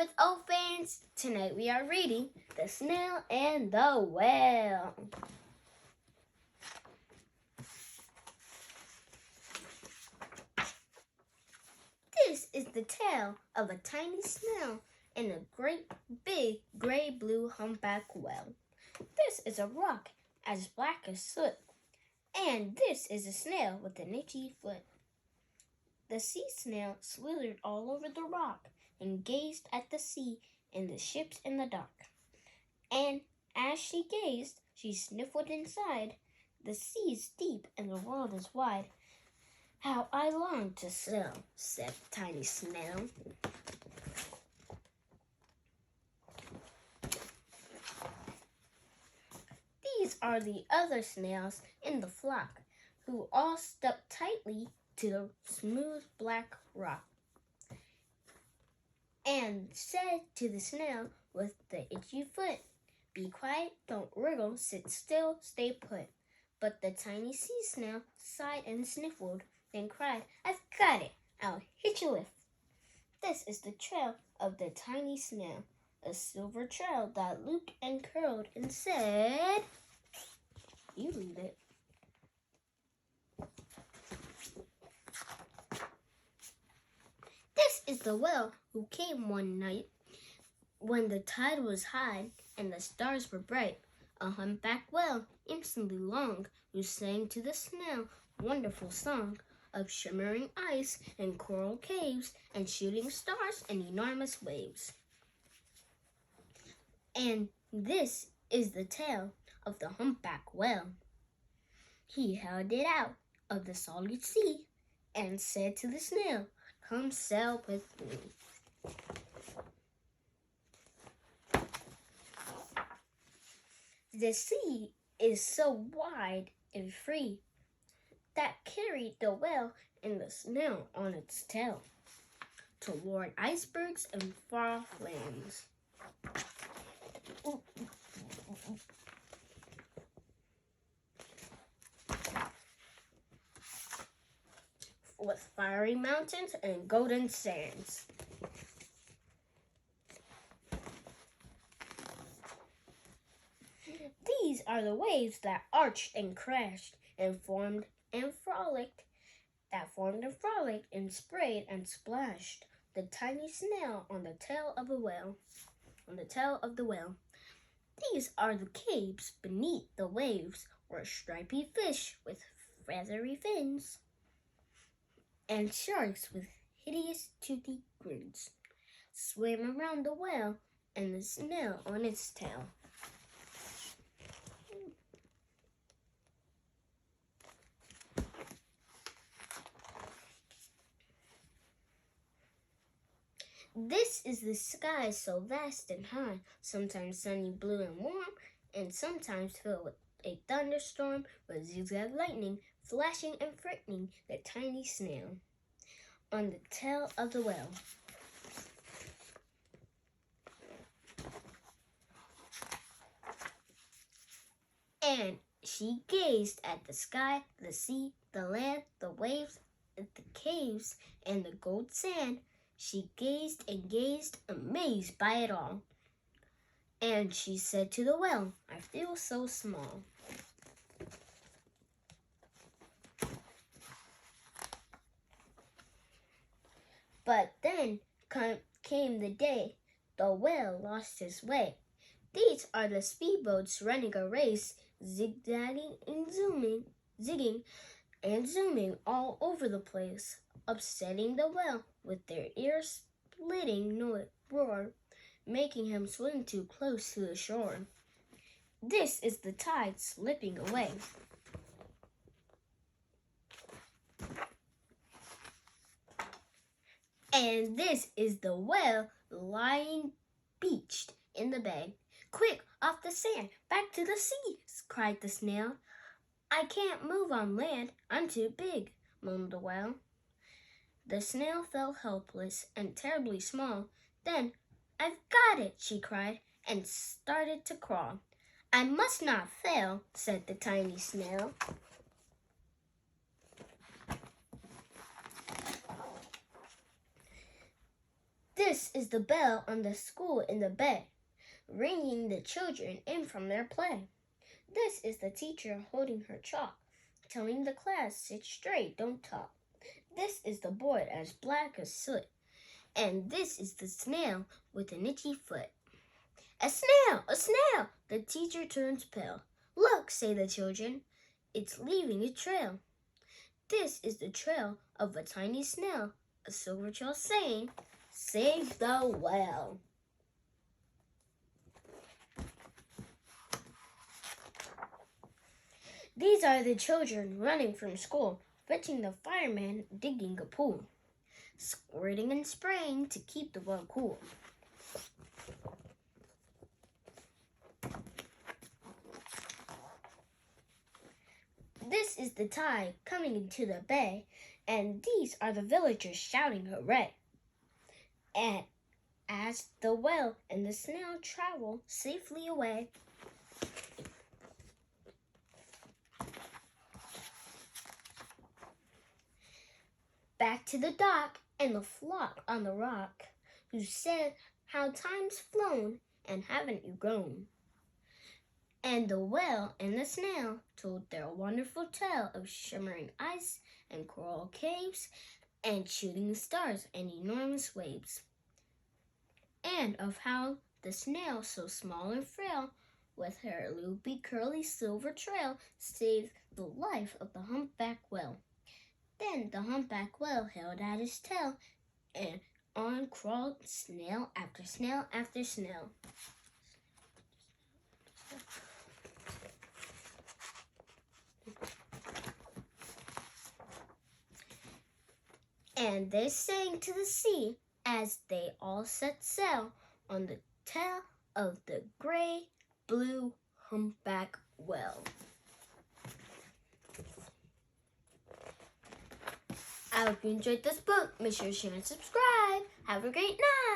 with old fans. Tonight we are reading The Snail and the Whale. This is the tale of a tiny snail and a great big gray-blue humpback whale. This is a rock as black as soot, and this is a snail with an itchy foot. The sea snail slithered all over the rock and gazed at the sea and the ships in the dock. And as she gazed, she sniffled inside. The sea is deep and the world is wide. How I long to sail, said Tiny Snail. These are the other snails in the flock, who all stuck tightly to the smooth black rock, and said to the snail with the itchy foot, "Be quiet, don't wriggle, sit still, stay put." But the tiny sea snail sighed and sniffled, then cried, "I've got it, I'll hitch a lift." This is the trail of the tiny snail, a silver trail that looped and curled and said, you read it. This is the whale who came one night when the tide was high and the stars were bright. A humpback whale, instantly long, who sang to the snail a wonderful song of shimmering ice and coral caves and shooting stars and enormous waves. And this is the tale of the humpback whale. He held it out of the solid sea and said to the snail, "Come sail with me." The sea is so wide and free that carried the whale and the snail on its tail toward icebergs and far-off lands. With fiery mountains and golden sands. These are the waves that arched and crashed and formed and frolicked, and sprayed and splashed the tiny snail on the tail of the whale. These are the caves beneath the waves where stripy fish with feathery fins and sharks with hideous toothy grins swam around the whale and the snail on its tail. This is the sky so vast and high, sometimes sunny, blue, and warm, and sometimes filled with a thunderstorm with zigzag lightning flashing and frightening the tiny snail on the tail of the whale. And she gazed at the sky, the sea, the land, the waves, the caves, and the gold sand. She gazed and gazed, amazed by it all. And she said to the whale, "I feel so small." But then came the day the whale lost his way. These are the speedboats running a race, zigzagging and zigging and zooming all over the place, upsetting the whale with their ear-splitting roar, making him swim too close to the shore. This is the tide slipping away. And this is the whale lying beached in the bay. "Quick, off the sand, back to the sea," cried the snail. "I can't move on land, I'm too big," moaned the whale. The snail felt helpless and terribly small. Then, "I've got it," she cried, and started to crawl. "I must not fail," said the tiny snail. This is the bell on the school in the bay, ringing the children in from their play. This is the teacher holding her chalk, telling the class, sit straight, don't talk. This is the board as black as soot, and this is the snail with an itchy foot. A snail! A snail! The teacher turns pale. Look, say the children, it's leaving a trail. This is the trail of a tiny snail, a silver trail saying, save the whale. These are the children running from school, fetching the fireman digging a pool, squirting and spraying to keep the well cool. This is the tide coming into the bay, and these are the villagers shouting hooray. And as the whale and the snail travel safely away. Back to the dock and the flock on the rock, who said, how time's flown and haven't you grown? And the whale and the snail told their wonderful tale of shimmering ice and coral caves and shooting stars and enormous waves. And of how the snail, so small and frail, with her loopy curly silver trail, saved the life of the humpback whale. Then the humpback whale held out his tail, and on crawled snail after snail after snail. And they sang to the sea as they all set sail on the tail of the gray, blue humpback whale. I hope you enjoyed this book. Make sure to share and subscribe. Have a great night.